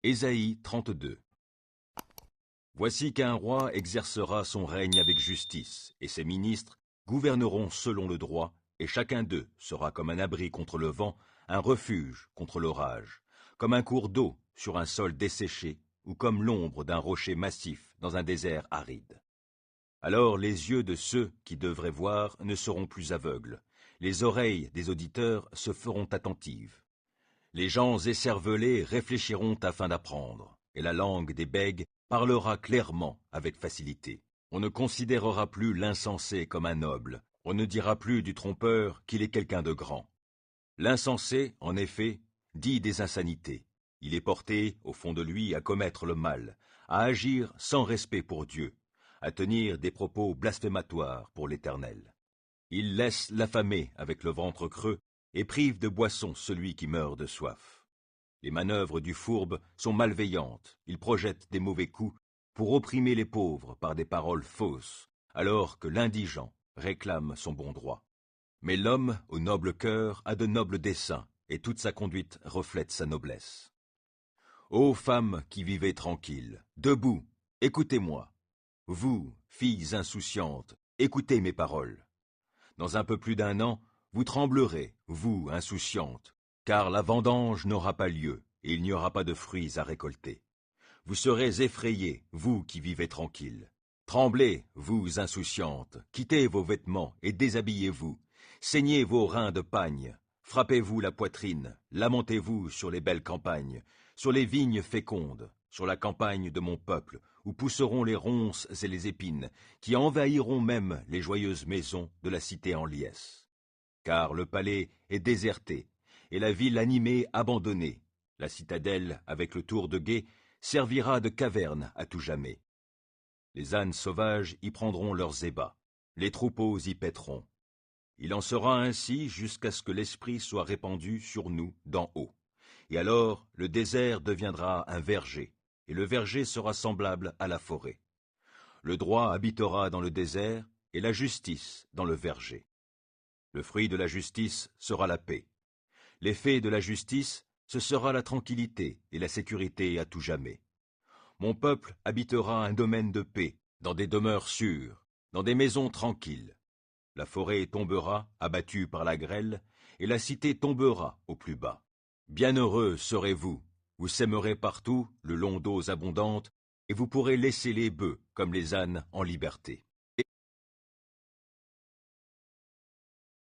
Ésaïe 32. Voici qu'un roi exercera son règne avec justice, et ses ministres gouverneront selon le droit, et chacun d'eux sera comme un abri contre le vent, un refuge contre l'orage, comme un cours d'eau sur un sol desséché, ou comme l'ombre d'un rocher massif dans un désert aride. Alors les yeux de ceux qui devraient voir ne seront plus aveugles, les oreilles des auditeurs se feront attentives. Les gens écervelés réfléchiront afin d'apprendre, et la langue des bègues parlera clairement avec facilité. On ne considérera plus l'insensé comme un noble, on ne dira plus du trompeur qu'il est quelqu'un de grand. L'insensé, en effet, dit des insanités. Il est porté, au fond de lui, à commettre le mal, à agir sans respect pour Dieu, à tenir des propos blasphématoires pour l'Éternel. Il laisse l'affamé avec le ventre creux, et prive de boisson celui qui meurt de soif. Les manœuvres du fourbe sont malveillantes, il projette des mauvais coups pour opprimer les pauvres par des paroles fausses, alors que l'indigent réclame son bon droit. Mais l'homme au noble cœur a de nobles desseins, et toute sa conduite reflète sa noblesse. Ô femmes qui vivez tranquilles, debout, écoutez-moi. Vous, filles insouciantes, écoutez mes paroles. Dans un peu plus d'1 an, vous tremblerez, vous, insouciantes, car la vendange n'aura pas lieu, et il n'y aura pas de fruits à récolter. Vous serez effrayés, vous qui vivez tranquilles. Tremblez, vous, insouciantes, quittez vos vêtements et déshabillez-vous. Saignez vos reins de pagne, frappez-vous la poitrine, lamentez-vous sur les belles campagnes, sur les vignes fécondes, sur la campagne de mon peuple, où pousseront les ronces et les épines, qui envahiront même les joyeuses maisons de la cité en liesse. Car le palais est déserté, et la ville animée abandonnée. La citadelle, avec le tour de guet, servira de caverne à tout jamais. Les ânes sauvages y prendront leurs ébats, les troupeaux y paîtront. Il en sera ainsi jusqu'à ce que l'Esprit soit répandu sur nous d'en haut. Et alors le désert deviendra un verger, et le verger sera semblable à la forêt. Le droit habitera dans le désert, et la justice dans le verger. Le fruit de la justice sera la paix. L'effet de la justice, ce sera la tranquillité et la sécurité à tout jamais. Mon peuple habitera un domaine de paix, dans des demeures sûres, dans des maisons tranquilles. La forêt tombera, abattue par la grêle, et la cité tombera au plus bas. Bienheureux serez-vous, vous sèmerez partout le long d'eaux abondantes, et vous pourrez laisser les bœufs comme les ânes en liberté.